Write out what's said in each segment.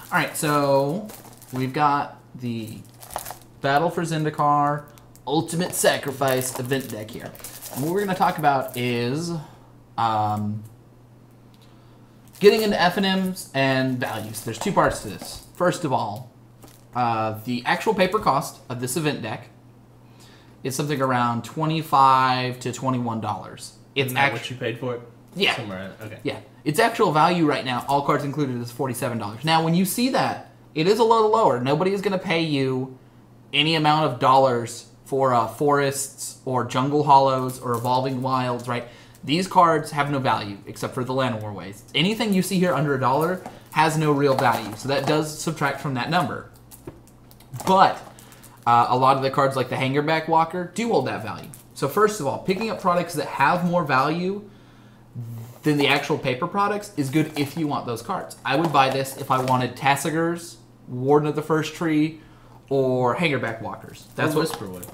All right, so we've got the Battle for Zendikar Ultimate Sacrifice event deck here. And what we're going to talk about is getting into FNMs and values. There's two parts to this. First of all, the actual paper cost of this event deck is something around $25 to $21. Isn't that what you paid for it? Yeah. Somewhere. Okay. Yeah. Its actual value right now, all cards included, is $47. Now, when you see that, it is a little lower. Nobody is going to pay you any amount of dollars for forests or jungle hollows or evolving wilds, right? These cards have no value except for the Llanowar Wastes. Anything you see here under $1 has no real value, so that does subtract from that number. But a lot of the cards like the Hangerback Walker do hold that value. So first of all, picking up products that have more value than the actual paper products is good if you want those cards. I would buy this if I wanted Tassigars, Warden of the First Tree, or Hangerback Walkers. That's what Whisper would,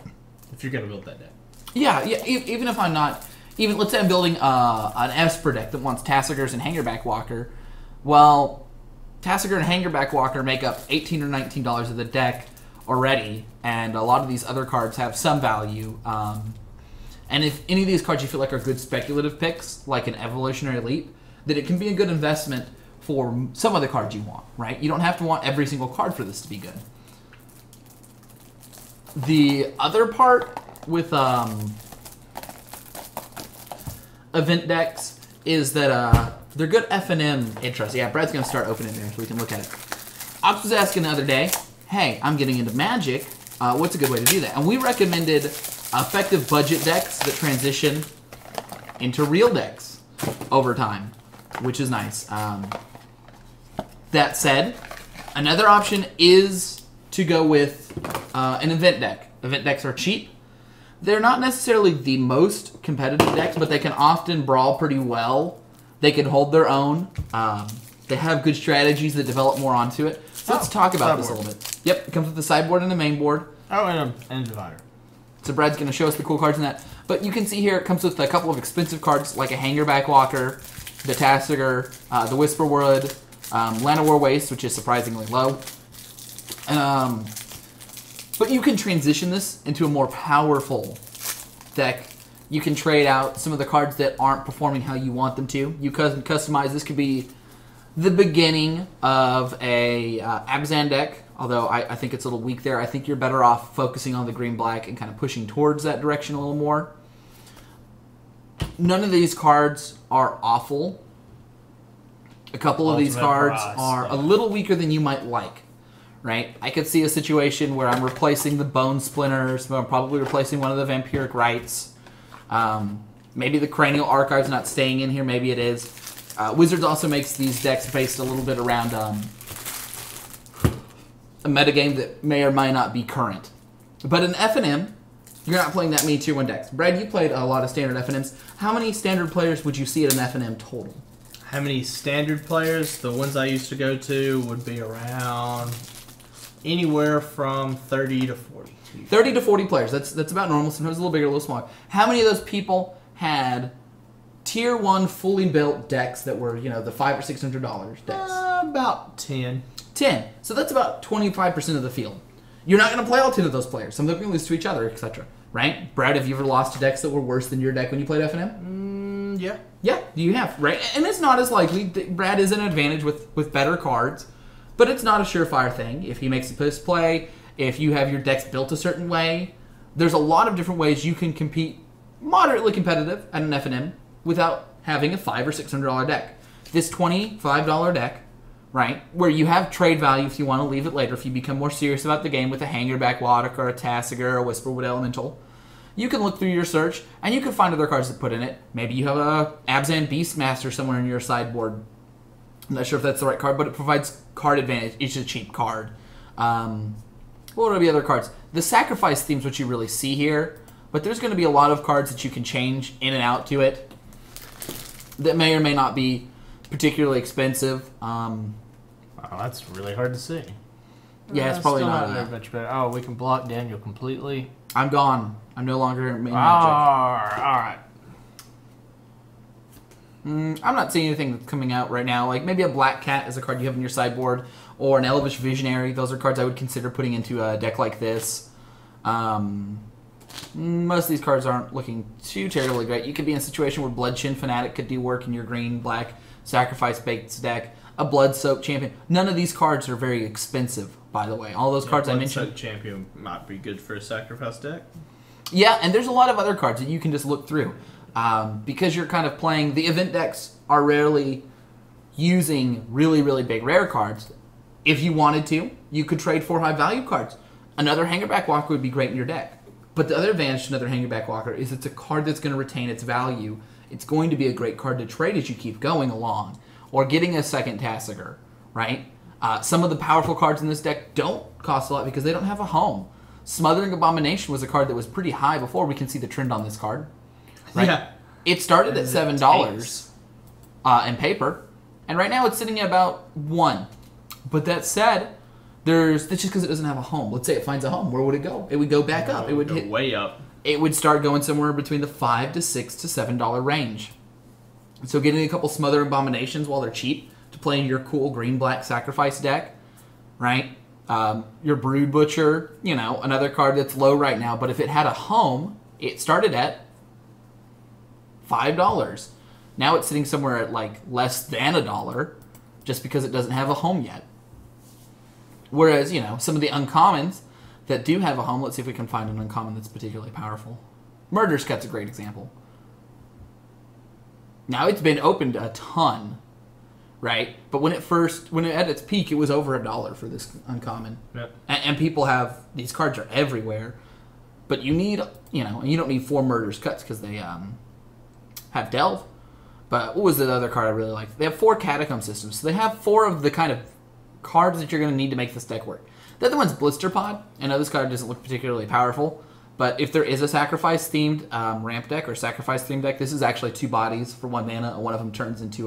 if you're going to build that deck. Yeah, even if I'm not... Even, let's say I'm building an Esper deck that wants Tassigars and Hangerback Walker. Well, Tassigar and Hangerback Walker make up $18 or $19 of the deck already, and a lot of these other cards have some value. And if any of these cards you feel like are good speculative picks, like an Evolutionary Leap, then it can be a good investment for some of the cards you want, right? You don't have to want every single card for this to be good. The other part with event decks is that they're good FNM interest. Yeah, Brad's going to start opening there so we can look at it. Ops was asking the other day, hey, I'm getting into Magic. What's a good way to do that? And we recommended effective budget decks that transition into real decks over time, which is nice. That said, another option is to go with an event deck. Event decks are cheap. They're not necessarily the most competitive decks, but they can often brawl pretty well. They can hold their own. They have good strategies that develop more onto it. So let's talk about this a little bit. Yep, it comes with the sideboard and the main board. Oh, and a divider. So Brad's going to show us the cool cards in that. But you can see here it comes with a couple of expensive cards like a Hangerback Walker, the Tassigar, the Whisperwood, Llanowar Waste, which is surprisingly low. But you can transition this into a more powerful deck. You can trade out some of the cards that aren't performing how you want them to. You can customize. This could be the beginning of a Abzan deck, although I think it's a little weak there. I think you're better off focusing on the green-black and kind of pushing towards that direction a little more. None of these cards are awful. A couple of these cards are a little weaker than you might like. Right? I could see a situation where I'm replacing the Bone Splinters, but I'm probably replacing one of the Vampiric Rites. Maybe the Cranial Archive's not staying in here, maybe it is. Wizards also makes these decks based a little bit around a metagame that may or may not be current. But in FNM, you're not playing that many Tier 1 decks. Brad, you played a lot of standard FNMs. How many standard players would you see at an FNM total? How many standard players? The ones I used to go to would be around... anywhere from 30 to 40. 30 to 40 players. That's about normal. Sometimes a little bigger, a little smaller. How many of those people had Tier 1 fully built decks that were, you know, the $500 or $600 decks? About 10. 10. So that's about 25% of the field. You're not going to play all 10 of those players. Some of them can lose to each other, etc. Right? Brad, have you ever lost to decks that were worse than your deck when you played FNM? Yeah. Yeah, you have, right? And it's not as likely. Brad is at an advantage with better cards. But it's not a surefire thing. If he makes a post play, if you have your decks built a certain way, there's a lot of different ways you can compete moderately competitive at an FNM without having a $500 or $600 deck. This $25 deck, right, where you have trade value if you want to leave it later, if you become more serious about the game with a Hangerback Walker or a Tassigar or a Whisperwood Elemental, you can look through your search and you can find other cards to put in it. Maybe you have a Abzan Beastmaster somewhere in your sideboard. I'm not sure if that's the right card, but it provides card advantage. It's a cheap card. What are the other cards? The sacrifice theme's what you really see here, but there's going to be a lot of cards that you can change in and out to it that may or may not be particularly expensive. Wow, that's really hard to see. Yeah, it's probably not very much better. Oh, we can block Daniel completely. I'm gone. I'm no longer in Magic. All right. I'm not seeing anything that's coming out right now. Like maybe a Black Cat is a card you have in your sideboard, or an Elvish Visionary. Those are cards I would consider putting into a deck like this. Most of these cards aren't looking too terribly great. You could be in a situation where Bloodshin Fanatic could do work in your green-black Sacrifice-based deck. A Blood-Soaked Champion. None of these cards are very expensive, by the way. All those cards I mentioned. Blood-Soaked Champion might be good for a Sacrifice deck. Yeah, and there's a lot of other cards that you can just look through. Because you're kind of playing... The event decks are rarely using really, really big rare cards. If you wanted to, you could trade for high-value cards. Another Hangerback Walker would be great in your deck. But the other advantage to another Hangerback Walker is it's a card that's going to retain its value. It's going to be a great card to trade as you keep going along. Or getting a second Tassiger, right? Some of the powerful cards in this deck don't cost a lot because they don't have a home. Smothering Abomination was a card that was pretty high before. We can see the trend on this card. Right? Yeah. It started at $7 in paper. And right now it's sitting at about $1. But that said... that's just because it doesn't have a home. Let's say it finds a home. Where would it go? It would go back up. It would go hit way up. It would start going somewhere between the $5 to $6 to $7 range. So getting a couple Smother Abominations while they're cheap to play in your cool green-black Sacrifice deck, right? Your Brood Butcher, another card that's low right now. But if it had a home, it started at $5. Now it's sitting somewhere at like less than $1 just because it doesn't have a home yet. Whereas, some of the uncommons that do have a home, let's see if we can find an uncommon that's particularly powerful. Murder's Cut's a great example. Now, it's been opened a ton, right? But when it at its peak, it was over $1 for this uncommon. Yep. And people these cards are everywhere. But you need, and you don't need 4 Murder's Cuts because they have Delve. But what was the other card I really liked? They have 4 Catacomb Systems. So they have 4 of the kind of cards that you're going to need to make this deck work. The other one's Blister Pod. I know this card doesn't look particularly powerful, but if there is a Sacrifice-themed ramp deck or Sacrifice-themed deck, this is actually 2 bodies for 1 mana, and one of them turns into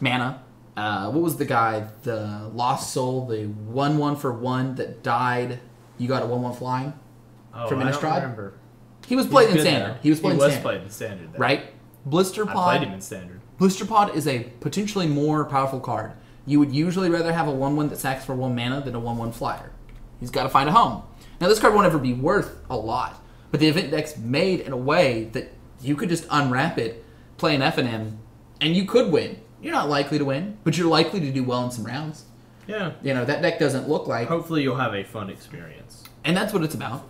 mana. What was the guy? The Lost Soul, the 1/1 for 1 that died. You got a 1/1 flying from Innistrad? I don't remember. He was played in Standard. Now. He was played in Standard. Then. Right? Blister Pod. I played him in Standard. Blister Pod is a potentially more powerful card. You would usually rather have a 1/1 that sacks for 1 mana than a 1/1 flyer. He's got to find a home. Now, this card won't ever be worth a lot, but the event deck's made in a way that you could just unwrap it, play an FNM, and you could win. You're not likely to win, but you're likely to do well in some rounds. Yeah. That deck doesn't look like... Hopefully you'll have a fun experience. And that's what it's about.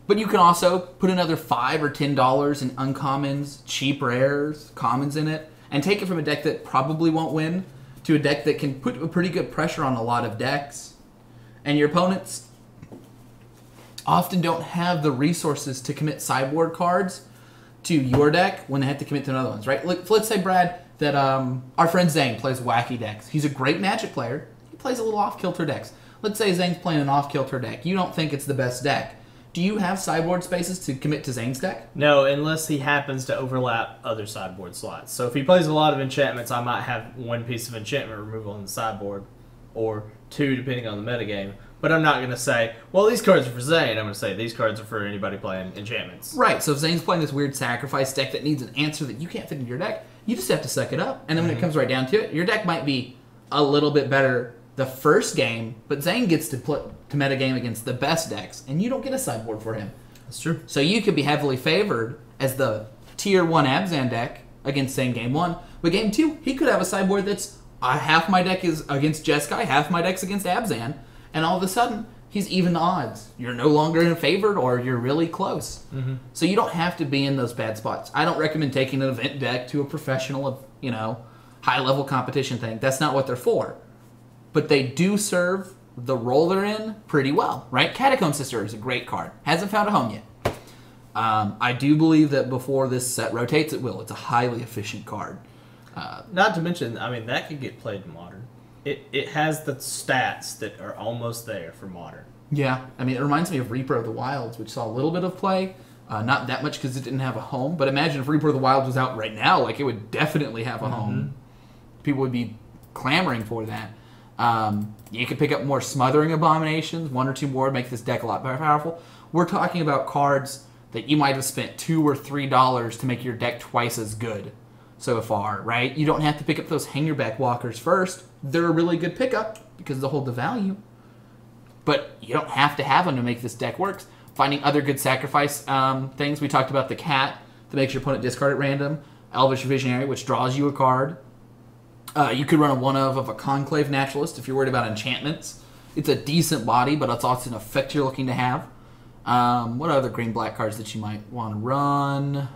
But you can also put another $5 or $10 in uncommons, cheap rares, commons in it, and take it from a deck that probably won't win to a deck that can put a pretty good pressure on a lot of decks. And your opponents often don't have the resources to commit sideboard cards to your deck when they have to commit to another one's, right? Let's say, Brad, that our friend Zane plays wacky decks. He's a great Magic player. He plays a little off-kilter decks. Let's say Zane's playing an off-kilter deck. You don't think it's the best deck. Do you have sideboard spaces to commit to Zane's deck? No, unless he happens to overlap other sideboard slots. So if he plays a lot of enchantments, I might have 1 piece of enchantment removal on the sideboard, or 2 depending on the metagame. But I'm not going to say, well, these cards are for Zane. I'm going to say these cards are for anybody playing enchantments. Right, so if Zane's playing this weird Sacrifice deck that needs an answer that you can't fit in your deck, you just have to suck it up. And then when it comes right down to it, your deck might be a little bit better the first game, but Zane gets to metagame against the best decks, and you don't get a sideboard for him. That's true. So you could be heavily favored as the Tier 1 Abzan deck against Zane Game 1. But Game 2, he could have a sideboard that's half my deck is against Jeskai, half my deck's against Abzan, and all of a sudden, he's even odds. You're no longer in favored, or you're really close. Mm-hmm. So you don't have to be in those bad spots. I don't recommend taking an event deck to a professional, high-level competition thing. That's not what they're for. But they do serve the role they're in pretty well, right? Catacomb Sister is a great card. Hasn't found a home yet. I do believe that before this set rotates, it will. It's a highly efficient card. Not to mention, that could get played in Modern. It has the stats that are almost there for Modern. Yeah. It reminds me of Reaper of the Wilds, which saw a little bit of play. Not that much because it didn't have a home. But imagine if Reaper of the Wilds was out right now, it would definitely have a home. People would be clamoring for that. You could pick up more Smothering Abominations, 1 or 2 more, make this deck a lot more powerful. We're talking about cards that you might have spent $2 or $3 to make your deck twice as good so far, right? You don't have to pick up those Hangerback Walkers first. They're a really good pickup, because they'll hold the value. But you don't have to have them to make this deck work. Finding other good sacrifice things. We talked about the cat that makes your opponent discard at random. Elvish Visionary, which draws you a card. You could run a one-of a Conclave Naturalist if you're worried about enchantments. It's a decent body, but it's also an effect you're looking to have. What other green-black cards that you might want to run?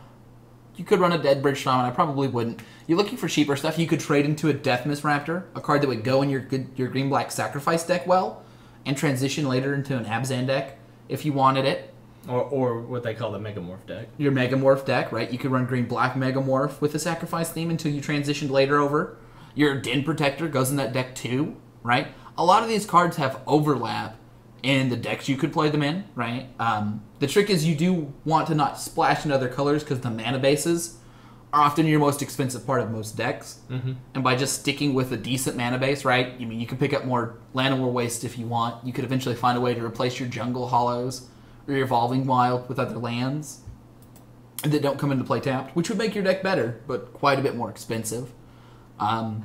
You could run a Deadbridge Shaman. I probably wouldn't. You're looking for cheaper stuff. You could trade into a Deathmist Raptor, a card that would go in your green-black sacrifice deck well, and transition later into an Abzan deck if you wanted it. Or what they call the Megamorph deck. Your Megamorph deck, right? You could run green-black Megamorph with a sacrifice theme until you transitioned later over. Your Den Protector goes in that deck too, right? A lot of these cards have overlap in the decks you could play them in, right? The trick is you do want to not splash in other colors because the mana bases are often your most expensive part of most decks. Mm-hmm. And by just sticking with a decent mana base, right? I mean, you can pick up more Llanowar Waste if you want. You could eventually find a way to replace your Jungle Hollows or your Evolving Wild with other lands that don't come into play tapped, which would make your deck better, but quite a bit more expensive. Cards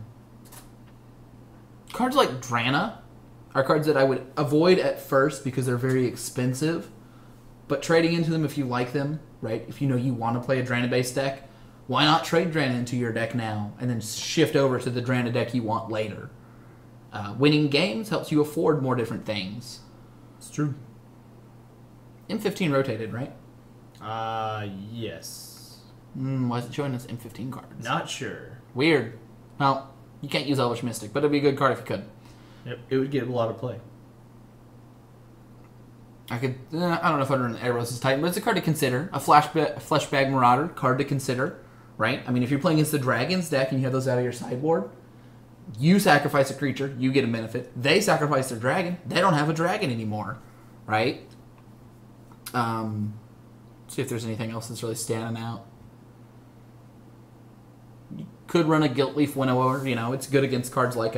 like Drana are cards that I would avoid at first because they're very expensive, but trading into them if you like them, right? If you know you want to play a Drana-based deck, why not trade Drana into your deck now and then shift over to the Drana deck you want later? Winning games helps you afford more different things. It's true. M15 rotated, right? Yes. Why is it showing us M15 cards? Not sure. Weird. Well, you can't use Elvish Mystic, but it'd be a good card if you could. Yep, it would get a lot of play. I don't know if I'd run Eros' Titan, but it's a card to consider. A Fleshbag Marauder, card to consider, right? I mean, if you're playing against the Dragons deck and you have those out of your sideboard, you sacrifice a creature, you get a benefit. They sacrifice their dragon, they don't have a dragon anymore, right? See if there's anything else that's really standing out. You could run a Guiltleaf Winnower, it's good against cards like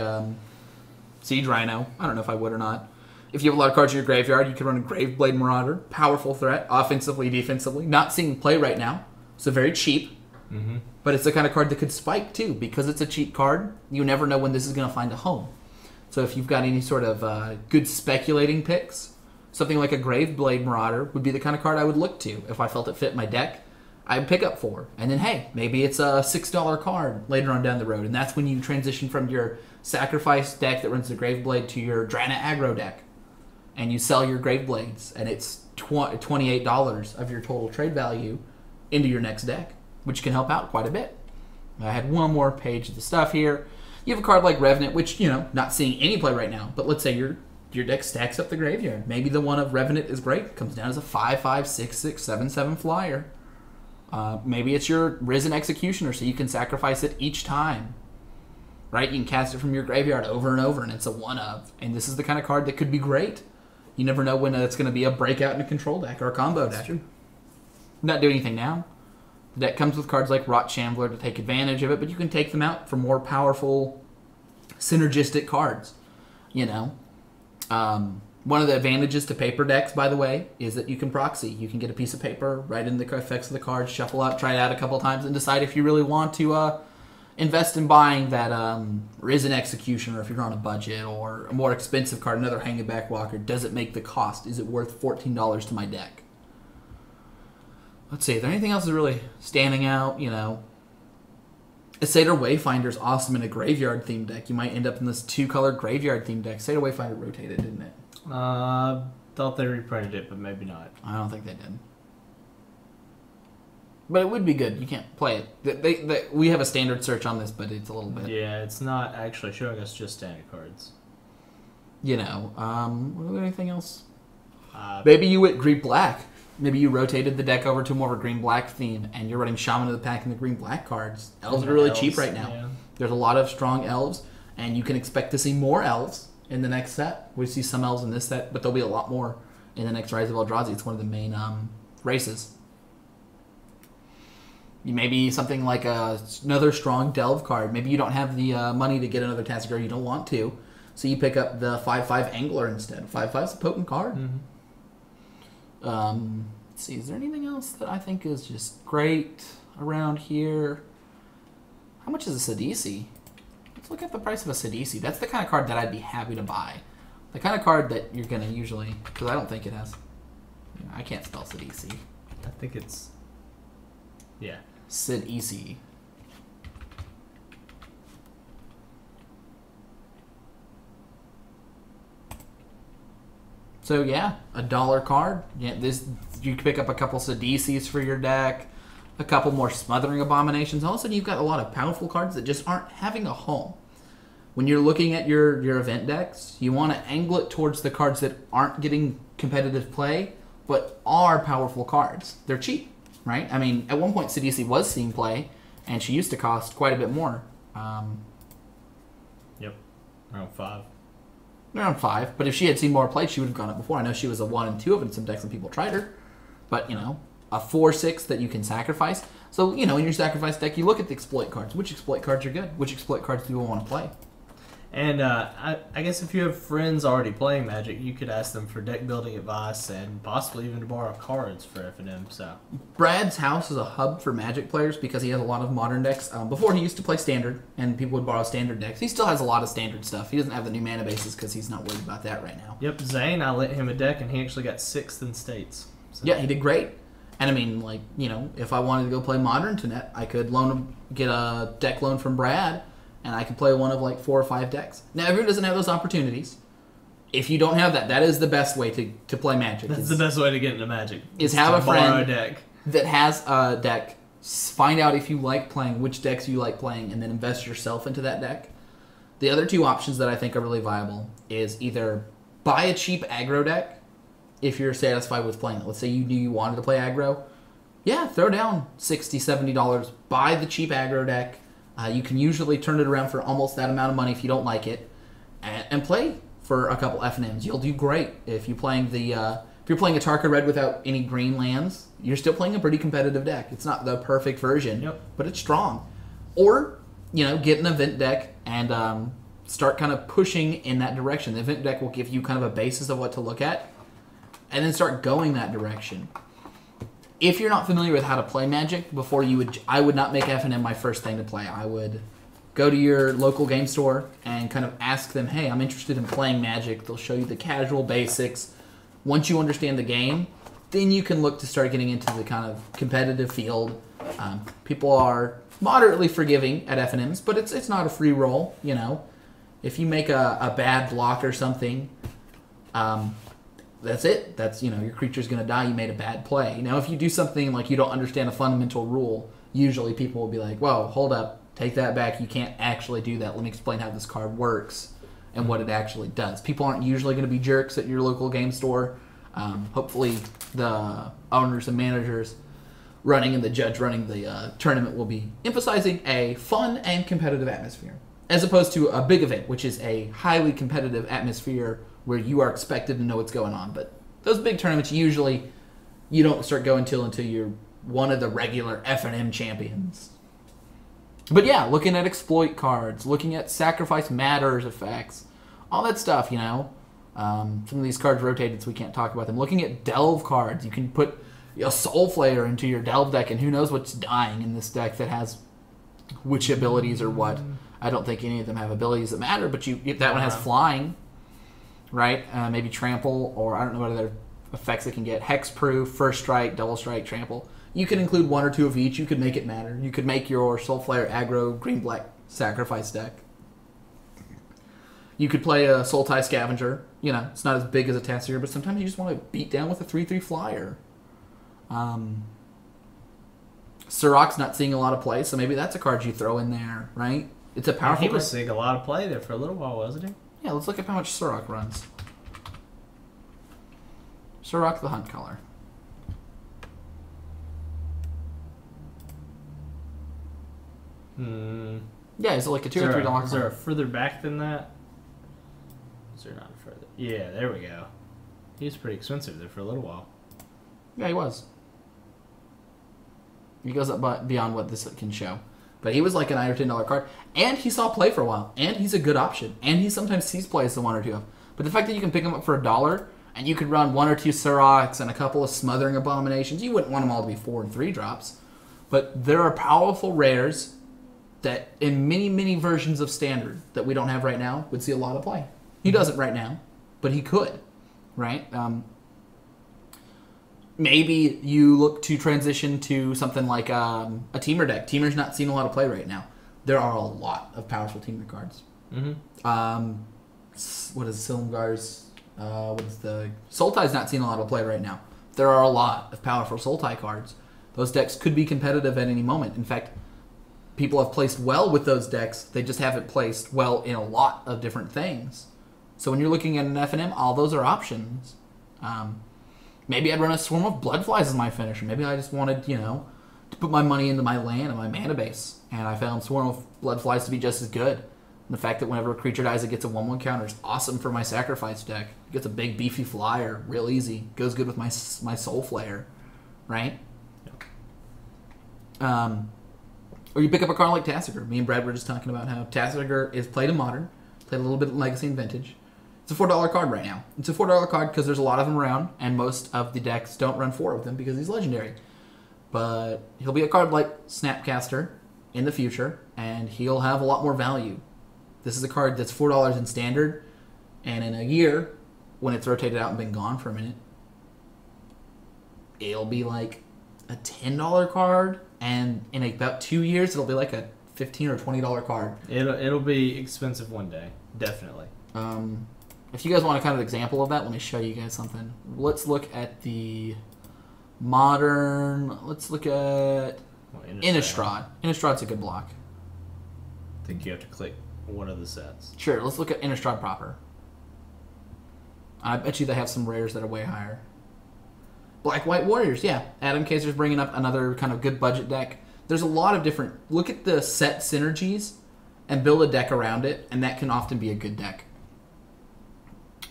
Siege Rhino. I don't know if I would or not. If you have a lot of cards in your graveyard, you could run a Graveblade Marauder. Powerful threat, offensively, defensively. Not seeing play right now, so very cheap. Mm-hmm. But it's the kind of card that could spike too. Because it's a cheap card, you never know when this is going to find a home. So if you've got any sort of good speculating picks, something like a Graveblade Marauder would be the kind of card I would look to. If I felt it fit my deck, I'd pick up for. And then, hey, maybe it's a $6 card later on down the road. And that's when you transition from your sacrifice deck that runs the Graveblade to your Drana aggro deck. And you sell your Graveblades, and it's $28 of your total trade value into your next deck, which can help out quite a bit. I had one more page of the stuff here. You have a card like Revenant, which, not seeing any play right now, but let's say your deck stacks up the graveyard. Maybe the one of Revenant is great. Comes down as a 5/5, 6/6, 7/7 flyer. Maybe it's your Risen Executioner, so you can sacrifice it each time. Right? You can cast it from your graveyard over and over, and it's a one-of. And this is the kind of card that could be great. You never know when it's going to be a breakout in a control deck or a combo deck. True. Not doing anything now. The deck comes with cards like Rot Shambler to take advantage of it, but you can take them out for more powerful, synergistic cards. One of the advantages to paper decks, by the way, is that you can proxy. You can get a piece of paper, write in the effects of the card, shuffle out, try it out a couple times, and decide if you really want to invest in buying that Risen Executioner if you're on a budget, or a more expensive card, another Hanging Back Walker. Does it make the cost? Is it worth $14 to my deck? Let's see. Is there anything else that's really standing out? A Satyr Wayfinder's awesome in a graveyard-themed deck. You might end up in this two-color graveyard-themed deck. Satyr Wayfinder rotated, didn't it? Thought they reprinted it, but maybe not. I don't think they did. But it would be good. You can't play it. We have a standard search on this, but it's a little bit... Yeah, it's not actually showing us just standard cards. Anything else? Maybe you went green-black. Maybe you rotated the deck over to more of a green-black theme, and you're running Shaman of the Pack and the green-black cards. Elves are really cheap right now. Yeah. There's a lot of strong elves, and you can expect to see more elves in the next set. We see some elves in this set, but there'll be a lot more in the next Rise of Eldrazi. It's one of the main races. Maybe something like another strong Delve card. Maybe you don't have the money to get another Tasker, you don't want to, so you pick up the 5/5 Angler instead. 5/5 is a potent card. Mm-hmm. Let's see, is there anything else that I think is just great around here? How much is a Sidisi? look at the price of a Sidisi. That's the kind of card that I'd be happy to buy. The kind of card that you're going to usually... Because I don't think it has... I can't spell Sidisi. I think it's... Yeah. Sidisi. So yeah, $1 card. Yeah, this you can pick up a couple Sidisis for your deck, a couple more Smothering Abominations. All of a sudden, you've got a lot of powerful cards that just aren't having a home. When you're looking at your event decks, you want to angle it towards the cards that aren't getting competitive play, but are powerful cards. They're cheap, right? I mean, at one point, Sidisi was seeing play, and she used to cost quite a bit more. Yep, around 5. Around 5, but if she had seen more play, she would have gone up before. I know she was a 1 and 2 of in some decks, and people tried her. But, you know, a 4/6 that you can sacrifice. So, you know, in your sacrifice deck, you look at the exploit cards. Which exploit cards are good? Which exploit cards do you want to play? And I guess if you have friends already playing Magic, you could ask them for deck building advice and possibly even to borrow cards for FNM. So Brad's house is a hub for Magic players because he has a lot of modern decks. Before, he used to play Standard, and people would borrow Standard decks. He still has a lot of Standard stuff. He doesn't have the new mana bases because he's not worried about that right now. Yep, Zane, I lent him a deck, and he actually got 6th in States. So. Yeah, he did great. And I mean, like, you know, if I wanted to go play Modern Internet, I could get a deck loan from Brad, and I could play one of like 4 or 5 decks. Now, everyone doesn't have those opportunities. If you don't have that, that is the best way to play Magic. That's the best way to get into Magic. Is have a friend deck that has a deck, find out if you like playing, which decks you like playing, and then invest yourself into that deck. The other 2 options that I think are really viable is either buy a cheap aggro deck if you're satisfied with playing it. Let's say you knew you wanted to play aggro. Yeah, throw down $60, $70. Buy the cheap aggro deck. You can usually turn it around for almost that amount of money if you don't like it, and play for a couple FNMs. You'll do great if you're playing if you're playing a Tarka Red without any green lands. You're still playing a pretty competitive deck. It's not the perfect version, but it's strong. Or you know, get an event deck and start kind of pushing in that direction. The event deck will give you kind of a basis of what to look at, and then start going that direction. If you're not familiar with how to play Magic, I would not make FNM my first thing to play. I would go to your local game store and kind of ask them, hey, I'm interested in playing Magic. They'll show you the casual basics. Once you understand the game, then you can look to start getting into the kind of competitive field. People are moderately forgiving at FNMs, but it's not a free roll, you know. If you make a bad block or something, that's it. That's, you know, your creature's going to die. You made a bad play. Now, if you do something like you don't understand a fundamental rule, usually people will be like, whoa, hold up. Take that back. You can't actually do that. Let me explain how this card works and what it actually does. People aren't usually going to be jerks at your local game store. Hopefully the owners and managers running and the judge running the tournament will be emphasizing a fun and competitive atmosphere, as opposed to a big event, which is a highly competitive atmosphere where you are expected to know what's going on. But those big tournaments, usually you don't start going until you're one of the regular FNM champions. But yeah, looking at exploit cards, looking at sacrifice matters effects, all that stuff, you know. Some of these cards rotated, so we can't talk about them. Looking at delve cards, you can put a Soul Flayer into your delve deck, and who knows what's dying in this deck that has which abilities or what. I don't think any of them have abilities that matter, but that one has flying. Right? Maybe trample, or I don't know what other effects it can get. Hexproof, first strike, double strike, trample. You can include 1 or 2 of each. You could make it matter. You could make your Soul Flare aggro green-black sacrifice deck. You could play a Soul Tie Scavenger. You know, it's not as big as a Tassir, but sometimes you just want to beat down with a 3/3 flyer. Sirach's not seeing a lot of play, so maybe that's a card you throw in there, right? It's a powerful He was seeing a lot of play there for a little while, wasn't he? Yeah, let's look at how much Sirach runs. Sirach the Hunt color. Yeah, is it like a $2 or $3? Is there a further back than that? Is there not further? Yeah, there we go. He was pretty expensive there for a little while. Yeah, he was. He goes up beyond what this can show. But he was like an $9 or $10 card. And he saw play for a while. And he's a good option. And he sometimes sees play as the 1 or 2 of. But the fact that you can pick him up for $1, and you could run 1 or 2 Sirachs and a couple of Smothering Abominations, you wouldn't want them all to be 4 and 3 drops. But there are powerful rares that in many versions of Standard that we don't have right now would see a lot of play. He doesn't right now, but he could, right? Maybe you look to transition to something like a Teamer deck. Teamer's not seeing a lot of play right now. There are a lot of powerful Teamer cards. What is Silumgar's? What is the Sultai's not seeing a lot of play right now. There are a lot of powerful Sultai cards. Those decks could be competitive at any moment. In fact, people have placed well with those decks. They just haven't placed well in a lot of different things. So when you're looking at an FNM, all those are options. Maybe I'd run a Swarm of Bloodflies as my finisher. Maybe I just wanted, to put my money into my land and my mana base. And I found Swarm of Bloodflies to be just as good. And the fact that whenever a creature dies, it gets a 1/1 counter is awesome for my sacrifice deck. It gets a big beefy flyer, real easy. Goes good with my Soul Flare, right? Yep. Or you pick up a card like Tassiger. Me and Brad were just talking about how Tassiger is played in Modern, played a little bit in Legacy and Vintage. It's a $4 card right now. It's a $4 card because there's a lot of them around, and most of the decks don't run 4 of them because he's legendary. But he'll be a card like Snapcaster in the future, and he'll have a lot more value. This is a card that's $4 in Standard, and in a year, when it's rotated out and been gone for a minute, it'll be like a $10 card, and in about 2 years, it'll be like a $15 or $20 card. It'll be expensive one day, definitely. If you guys want a kind of example of that, let me show you guys something. Let's look at the Modern. Let's look at Innistrad. Innistrad's a good block. I think you have to click one of the sets. Sure, let's look at Innistrad proper. I bet you they have some rares that are way higher. Black-White Warriors, yeah. Adam Kaiser's bringing up another kind of good budget deck. There's a lot of different... Look at the set synergies and build a deck around it, and that can often be a good deck.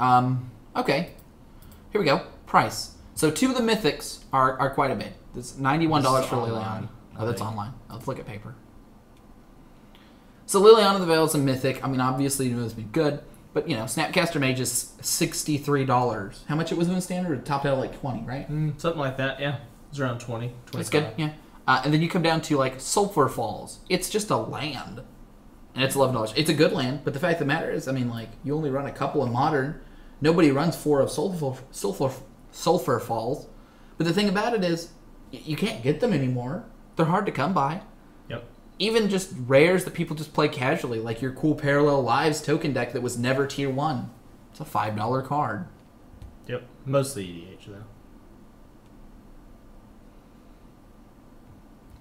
Okay. Here we go. Price. So 2 of the Mythics are quite a bit. It's $91 for Liliana. Oh, that's online. Let's look at paper. So Liliana the Veil is a Mythic. I mean, obviously, it would be good. But, Snapcaster Mage is $63. How much it was in Standard? It topped out at like 20, right? Something like that, yeah. It's around 20, 25. That's good, yeah. And then you come down to, like, Sulphur Falls. It's just a land. And it's $11. It's a good land, but the fact of the matter is, I mean, like, you only run a couple in Modern. Nobody runs 4 of Sulphur Falls. But the thing about it is, you can't get them anymore. They're hard to come by. Yep. Even just rares that people just play casually, like your cool Parallel Lives token deck that was never Tier 1. It's a $5 card. Yep. Mostly EDH, though.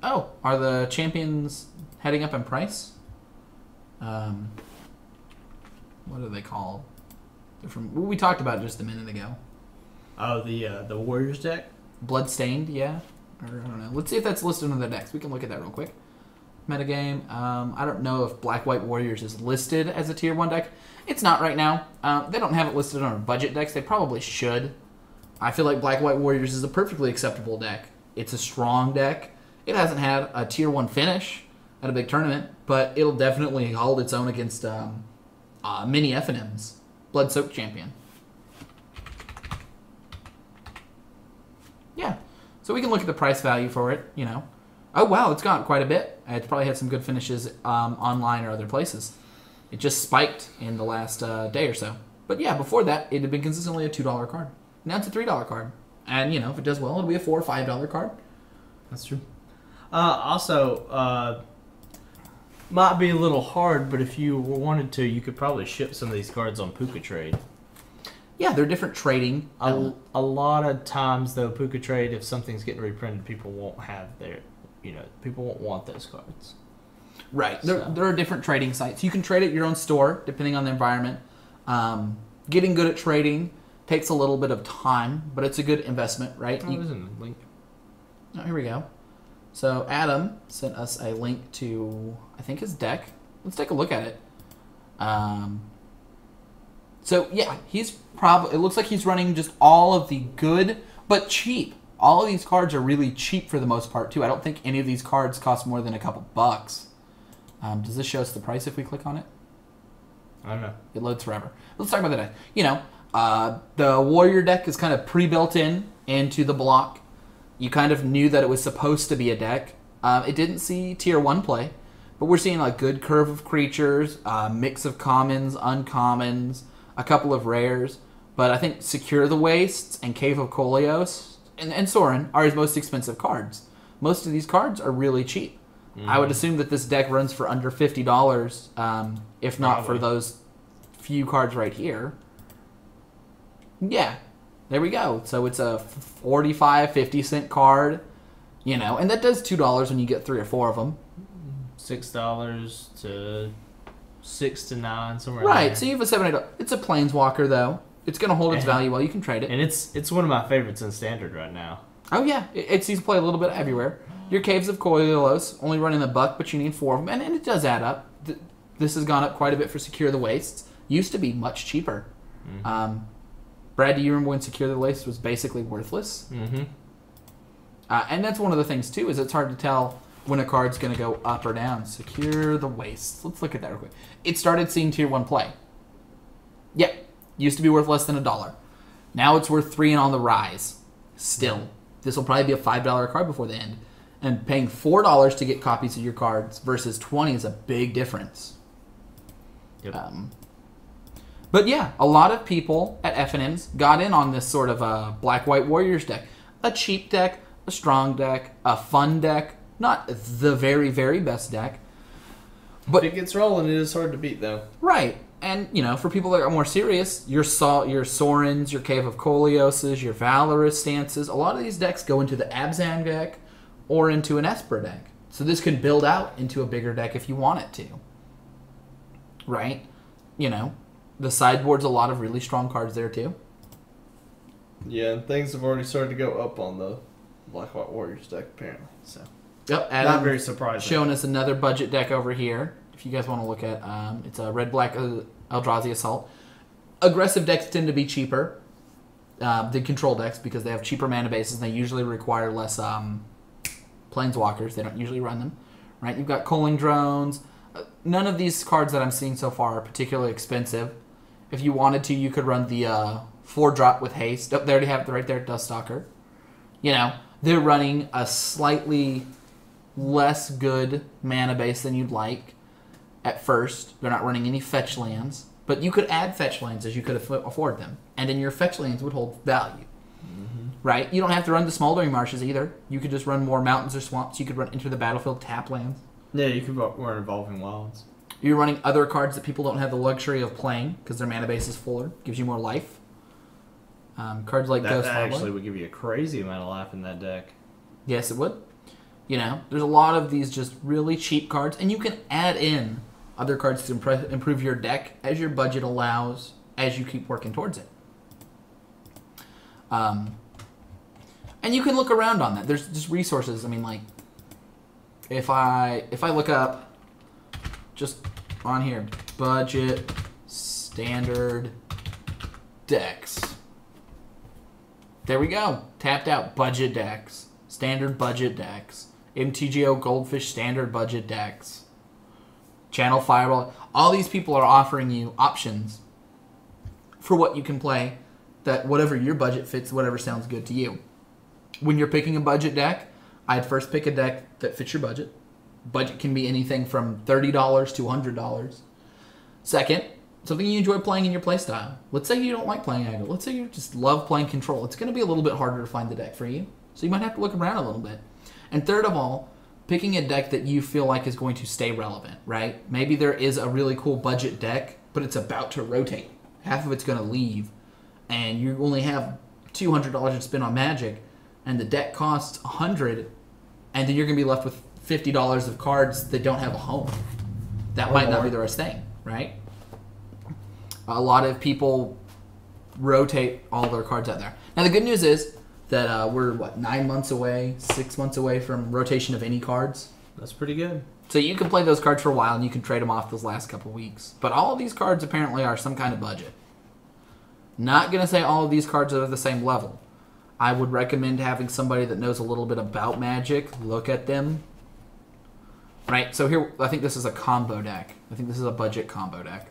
Oh, are the champions heading up in price? What are they called? They're from... Well, we talked about it just a minute ago. Oh, the Warriors deck? Bloodstained, yeah. Or, I don't know. Let's see if that's listed on the decks. We can look at that real quick. Metagame. I don't know if Black-White Warriors is listed as a Tier 1 deck. It's not right now. They don't have it listed on our budget decks. They probably should. I feel like Black-White Warriors is a perfectly acceptable deck. It's a strong deck. It hasn't had a Tier 1 finish at a big tournament, but it'll definitely hold its own against mini FNMs. Blood-Soaked Champion. Yeah. So we can look at the price value for it, Oh, wow, it's gone quite a bit. It's probably had some good finishes online or other places. It just spiked in the last day or so. But yeah, before that, it had been consistently a $2 card. Now it's a $3 card. And, if it does well, it'll be a $4 or $5 card. That's true. Also, might be a little hard, but if you wanted to, you could probably ship some of these cards on Puka Trade. Yeah, they're different trading. A lot of times, though, Puka Trade, if something's getting reprinted, people won't have their... people won't want those cards. Right. There are different trading sites. You can trade at your own store, depending on the environment. Getting good at trading takes a little bit of time, but it's a good investment, right? Oh, there's a link. Oh, here we go. So Adam sent us a link to, I think, his deck. Let's take a look at it. So, yeah, it looks like he's running just all of the good, but cheap. All of these cards are really cheap for the most part, too. I don't think any of these cards cost more than a couple bucks. Does this show us the price if we click on it? I don't know. It loads forever. Let's talk about the deck. The Warrior deck is kind of pre-built into the block. You kind of knew that it was supposed to be a deck. It didn't see Tier 1 play, But we're seeing a good curve of creatures, a mix of commons, uncommons, a couple of rares. But I think Secure the Wastes and Cave of Koleos and Sorin are his most expensive cards. Most of these cards are really cheap. I would assume that this deck runs for under $50, if not for those few cards right here. Yeah, there we go. So it's a 45, 50-cent card, and that does $2 when you get 3 or 4 of them. $6 to $6 to $9, somewhere. Right. So you have a $7, $8. It's a Planeswalker though. It's going to hold its value well. You can trade it, and it's one of my favorites in Standard right now. Oh yeah, it seems to play a little bit everywhere. Your Caves of Koilos only running $1, but you need 4 of them, and it does add up. This has gone up quite a bit for Secure the Wastes. Used to be much cheaper. Brad, do you remember when Secure the Wastes was basically worthless? Mm-hmm. And that's one of the things too, is it's hard to tell when a card's going to go up or down. Secure the Wastes. Let's look at that real quick. It started seeing Tier 1 play. Yep. Used to be worth less than $1. Now it's worth $3 and on the rise. Still. This will probably be a $5 card before the end. And paying $4 to get copies of your cards versus $20 is a big difference. Yep. But yeah, a lot of people at FNMs got in on this sort of a Black-White Warriors deck. A cheap deck, a strong deck, a fun deck. Not the very, very best deck. But it gets rolling, it is hard to beat, though. Right. And, for people that are more serious, your Sorins, your Cave of Koleoses, your Valorous stances, a lot of these decks go into the Abzan deck or into an Esper deck. So this can build out into a bigger deck if you want it to. Right? The sideboard's a lot of really strong cards there, too. Yeah, and things have already started to go up on the Black-White Warriors deck, apparently. So, yep, Adam, not very surprising. Showing us another budget deck over here. If you guys want to look at, it's a red-black Eldrazi Assault. Aggressive decks tend to be cheaper than control decks because they have cheaper mana bases and they usually require less Planeswalkers. They don't usually run them. Right? You've got Culling Drones. None of these cards that I'm seeing so far are particularly expensive. If you wanted to, you could run the 4-drop with haste. Oh, they already have it right there, Duststalker. They're running a slightly less good mana base than you'd like. At first, they're not running any fetch lands, but you could add fetch lands as you could afford them, and then your fetch lands would hold value. Right? You don't have to run the Smoldering Marshes either. You could just run more mountains or swamps. You could run Enter the Battlefield tap lands. Yeah, you could run Evolving Wilds. You're running other cards that people don't have the luxury of playing because their mana base is fuller. Gives you more life. Cards like Ghost That Harbor. actually would give you a crazy amount of life in that deck. Yes, it would. There's a lot of these just really cheap cards, and you can add in other cards to improve your deck as your budget allows, as you keep working towards it. And you can look around on that. There's just resources. If I look up just on here, budget standard decks. There we go. Tapped out budget decks. Standard budget decks. MTGO Goldfish standard budget decks. Channel Fireball. All these people are offering you options for what you can play, that whatever your budget fits, whatever sounds good to you. When you're picking a budget deck, I'd first pick a deck that fits your budget. Budget can be anything from $30 to $100. Second, something you enjoy playing in your playstyle. Let's say you don't like playing aggro. Let's say you just love playing control. It's going to be a little bit harder to find the deck for you, so you might have to look around a little bit. And third of all, picking a deck that you feel like is going to stay relevant, right? Maybe there is a really cool budget deck, but it's about to rotate. Half of it's going to leave, and you only have $200 to spend on Magic, and the deck costs $100, and then you're going to be left with $50 of cards that don't have a home. That might not be the right thing, right? A lot of people rotate all their cards out there. Now, the good news is that we're, 9 months away, 6 months away from rotation of any cards. That's pretty good. So you can play those cards for a while, and you can trade them off those last couple weeks. But all of these cards apparently are some kind of budget. Not going to say all of these cards are the same level. I would recommend having somebody that knows a little bit about Magic look at them. Right? So here, I think this is a combo deck. I think this is a budget combo deck.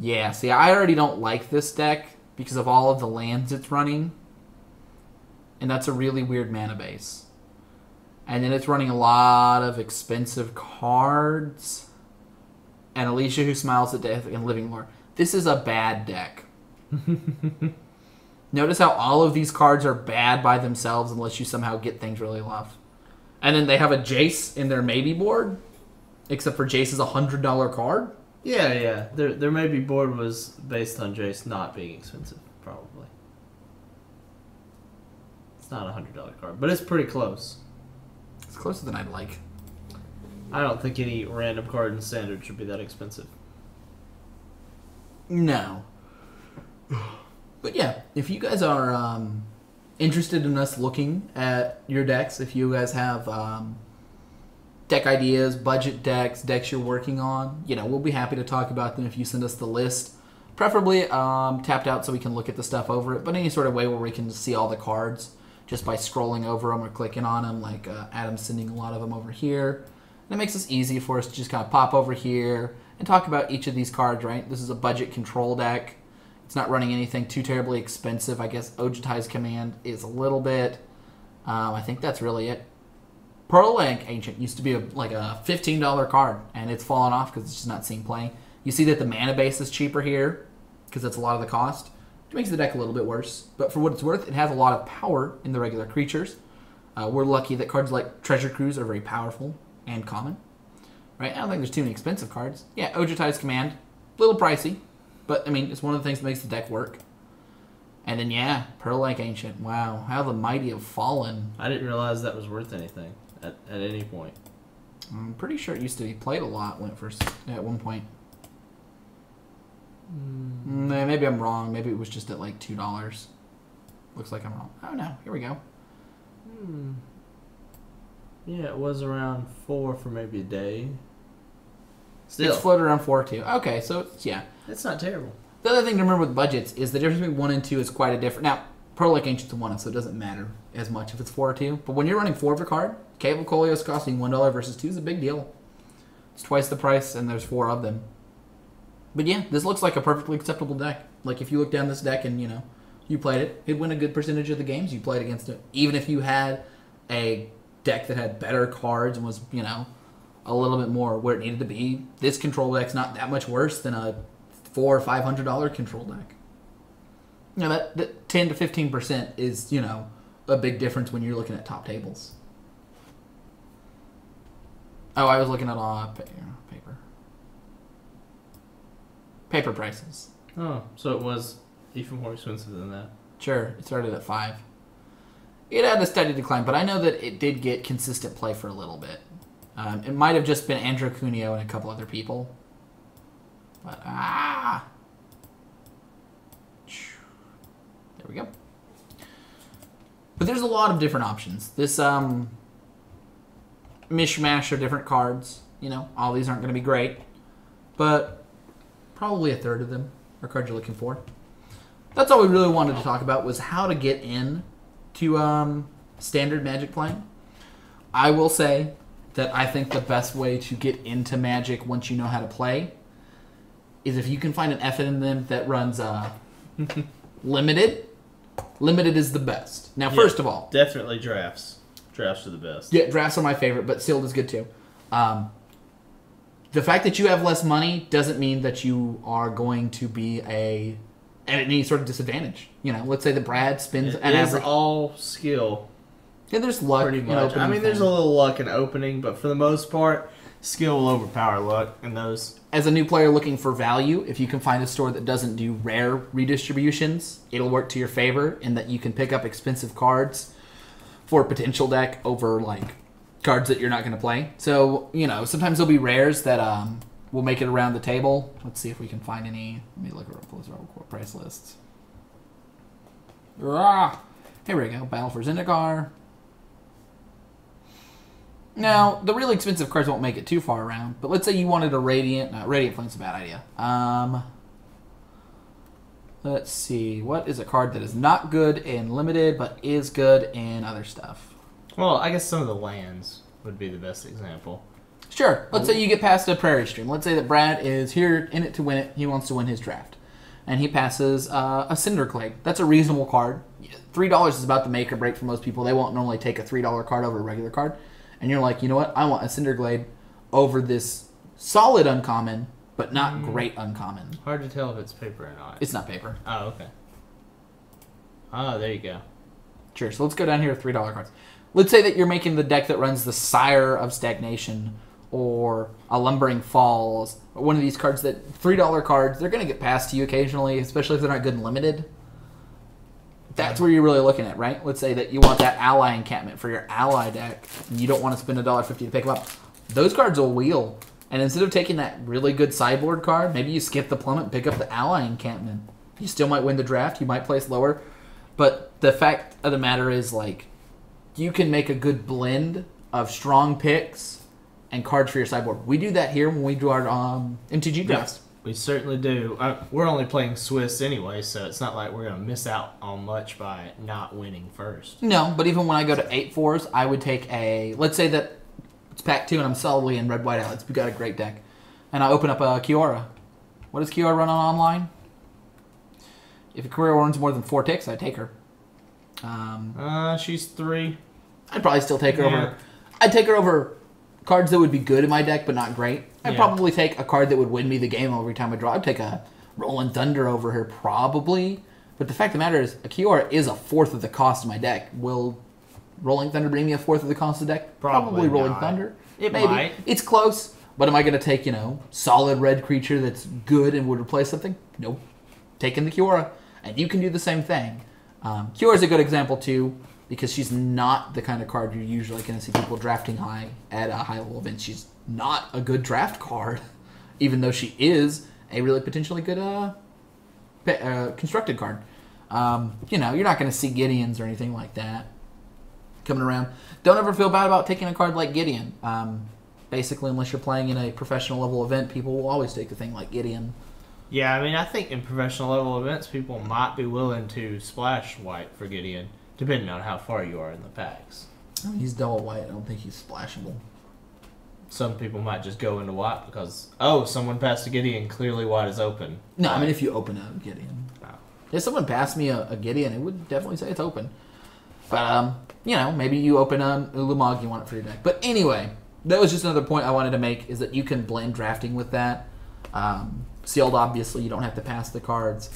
Yeah, see, I already don't like this deck because of all of the lands it's running. And that's a really weird mana base. And then it's running a lot of expensive cards. And Alicia Who Smiles at Death and Living Lore. This is a bad deck. Notice how all of these cards are bad by themselves unless you somehow get things really low. And then they have a Jace in their maybe board. Except for Jace is a $100 card. Yeah. Their maybe board was based on Jace not being expensive, probably. It's not a $100 card, but it's pretty close. It's closer than I'd like. I don't think any random card in Standard should be that expensive. No. But yeah, if you guys are interested in us looking at your decks, if you guys have deck ideas, budget decks, decks you're working on, we'll be happy to talk about them if you send us the list. Preferably tapped out so we can look at the stuff over it, but any sort of way where we can see all the cards just by scrolling over them or clicking on them, like Adam's sending a lot of them over here. And it makes it easy for us to just kind of pop over here and talk about each of these cards, right? This is a budget control deck. It's not running anything too terribly expensive. I guess Ojutai's Command is a little bit. I think that's really it. Pearl Lake Ancient used to be like a $15 card, and it's fallen off because it's just not seeing play. You see that the mana base is cheaper here because that's a lot of the cost. It makes the deck a little bit worse, but for what it's worth, it has a lot of power in the regular creatures. We're lucky that cards like Treasure Cruise are very powerful and common. Right? I don't think there's too many expensive cards. Yeah, Ojutai's Command, a little pricey, but I mean, it's one of the things that makes the deck work. And then, yeah, Pearl Lake Ancient. Wow, how the mighty have fallen. I didn't realize that was worth anything at any point. I'm pretty sure it used to be played a lot when it first, at one point. Maybe I'm wrong. Maybe it was just at like $2. Looks like I'm wrong. Oh no, here we go. Yeah, it was around 4 for maybe a day. Still. It's floated around 4 too. Okay, so it's, yeah. It's not terrible. The other thing to remember with budgets is the difference between 1 and 2 is quite a different. Now, Pearl Lake Ancient's a 1, so it doesn't matter as much if it's 4 or 2. But when you're running 4 of a card, Cable Coleos costing $1 versus 2 is a big deal. It's twice the price, and there's 4 of them. But yeah, this looks like a perfectly acceptable deck. Like if you look down this deck and you played it, it'd win a good percentage of the games you played against it. Even if you had a deck that had better cards and was a little bit more where it needed to be, this control deck's not that much worse than a $400 or $500 control deck. That 10 to 15% is a big difference when you're looking at top tables. Oh, I was looking at paper prices. Oh, so it was even more expensive than that. Sure, it started at 5. It had a steady decline, but I know that it did get consistent play for a little bit. It might have just been Andrew Cuneo and a couple other people. But, there we go. But there's a lot of different options. This mishmash of different cards. All these aren't going to be great. But probably a third of them are cards you're looking for. That's all we really wanted to talk about was how to get in to standard Magic playing. I will say that I think the best way to get into Magic once you know how to play is if you can find an FNM that runs limited. Limited is the best. Now, first of all, definitely drafts. Drafts are the best. Yeah, drafts are my favorite, but sealed is good too. The fact that you have less money doesn't mean that you are going to be at any sort of disadvantage. Let's say that Brad spins an average. It's all skill. Yeah, there's luck. Pretty much. I mean, there's a little luck in opening, but for the most part, skill will overpower luck in those. As a new player looking for value, if you can find a store that doesn't do rare redistributions, it'll work to your favor in that you can pick up expensive cards for a potential deck over cards that you're not going to play. So, sometimes there'll be rares that will make it around the table. Let's see if we can find any. Let me look at those price lists. Here we go. Battle for Zendikar. Now, the really expensive cards won't make it too far around, but let's say you wanted a Radiant. No, Radiant Flame's a bad idea. Let's see. What is a card that is not good in Limited, but is good in other stuff? Well, I guess some of the lands would be the best example. Sure. Let's say you get past a Prairie Stream. Let's say that Brad is here in it to win it. He wants to win his draft. And he passes a Cinderclake. That's a reasonable card. $3 is about the make or break for most people. They won't normally take a $3 card over a regular card. and you're like, you know what, I want a Cinderglade over this solid uncommon, but not great uncommon. Hard to tell if it's paper or not. It's not paper. Oh, okay. Oh, there you go. Sure, so let's go down here with $3 cards. Let's say that you're making the deck that runs the Sire of Stagnation or a Lumbering Falls, or one of these cards that $3 cards, they're going to get passed to you occasionally, especially if they're not good and limited. That's where you're really looking at, right? Let's say that you want that Ally encampment for your Ally deck, and you don't want to spend $1.50 to pick them up. Those cards will wheel. And instead of taking that really good sideboard card, maybe you skip the plummet and pick up the Ally encampment. You still might win the draft. You might place lower. But the fact of the matter is, like, you can make a good blend of strong picks and cards for your sideboard. We do that here when we do our MTG drafts. We certainly do. We're only playing Swiss anyway, so it's not like we're going to miss out on much by not winning first. No, but even when I go to 8-4s, I would take a... Let's say that it's pack 2 and I'm solidly in red-white outlets. We've got a great deck. And I open up a Kiora. What does Kiora run on online? If a career runs more than 4 ticks, I take her. She's 3. I'd probably still take her over. I'd take her over cards that would be good in my deck, but not great. I'd probably take a card that would win me the game every time I draw. I'd take a Rolling Thunder over her, probably. But the fact of the matter is, a Kiora is a fourth of the cost of my deck. Will Rolling Thunder bring me a fourth of the cost of the deck? Probably Rolling not. Thunder. It Maybe. might. It's close. But am I going to take, solid red creature that's good and would replace something? Nope. Taking the Kiora. And you can do the same thing. Kiora is a good example, too, because she's not the kind of card you're usually going to see people drafting high at a high-level event. She's not a good draft card, even though she is a really potentially good constructed card. You're not going to see Gideons or anything like that coming around. Don't ever feel bad about taking a card like Gideon. Basically, unless you're playing in a professional level event, people will always take a thing like Gideon. Yeah, I mean, I think in professional level events, people might be willing to splash white for Gideon, depending on how far you are in the packs. He's double white. I don't think he's splashable. Some people might just go into white because, someone passed a Gideon, clearly white is open. No, I mean, if you open a Gideon. Oh. If someone passed me a Gideon, it would definitely say it's open. But, maybe you open a Ulamog, you want it for your deck. But anyway, that was just another point I wanted to make, is that you can blend drafting with that. Sealed, obviously, you don't have to pass the cards.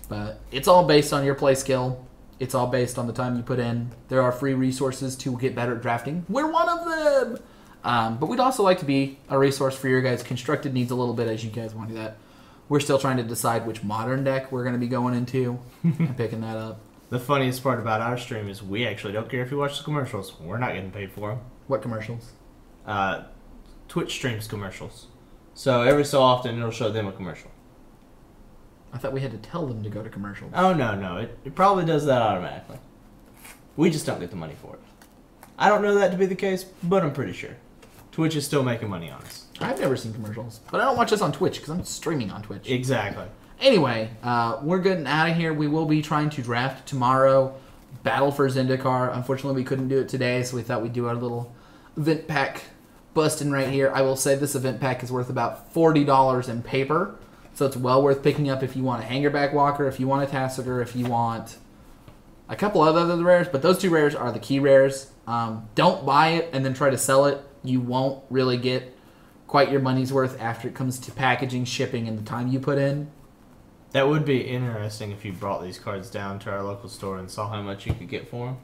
But it's all based on your play skill. It's all based on the time you put in. There are free resources to get better at drafting. We're one of them! But we'd also like to be a resource for your guys. Constructed needs a little bit as you guys want to do that. We're still trying to decide which modern deck we're going to be going into and picking that up. The funniest part about our stream is we actually don't care if you watch the commercials. We're not getting paid for them. What commercials? Twitch streams commercials. So every so often it'll show them a commercial. I thought we had to tell them to go to commercials. Oh, no. It probably does that automatically. We just don't get the money for it. I don't know that to be the case, but I'm pretty sure. Twitch is still making money on us. I've never seen commercials. But I don't watch this on Twitch because I'm streaming on Twitch. Exactly. Anyway, we're getting out of here. We will be trying to draft tomorrow. Battle for Zendikar. Unfortunately, we couldn't do it today, so we thought we'd do our little event pack busting right here. I will say this event pack is worth about $40 in paper, so it's well worth picking up if you want a Hangerback Walker, if you want a Tassiger, if you want a couple other rares, but those 2 rares are the key rares. Don't buy it and then try to sell it. You won't really get quite your money's worth after it comes to packaging, shipping, and the time you put in. That would be interesting if you brought these cards down to our local store and saw how much you could get for them.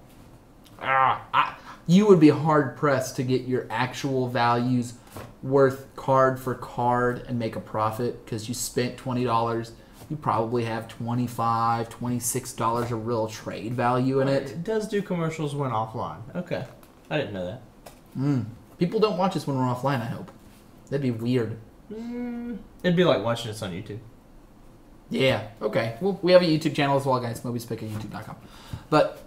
You would be hard-pressed to get your actual values worth card for card and make a profit because you spent $20. You probably have $25, $26 of real trade value in it. It does do commercials when offline. Okay. I didn't know that. People don't watch us when we're offline, I hope. That'd be weird. It'd be like watching us on YouTube. Yeah, okay. Well, we have a YouTube channel as well, guys. MobiSpick at YouTube.com. But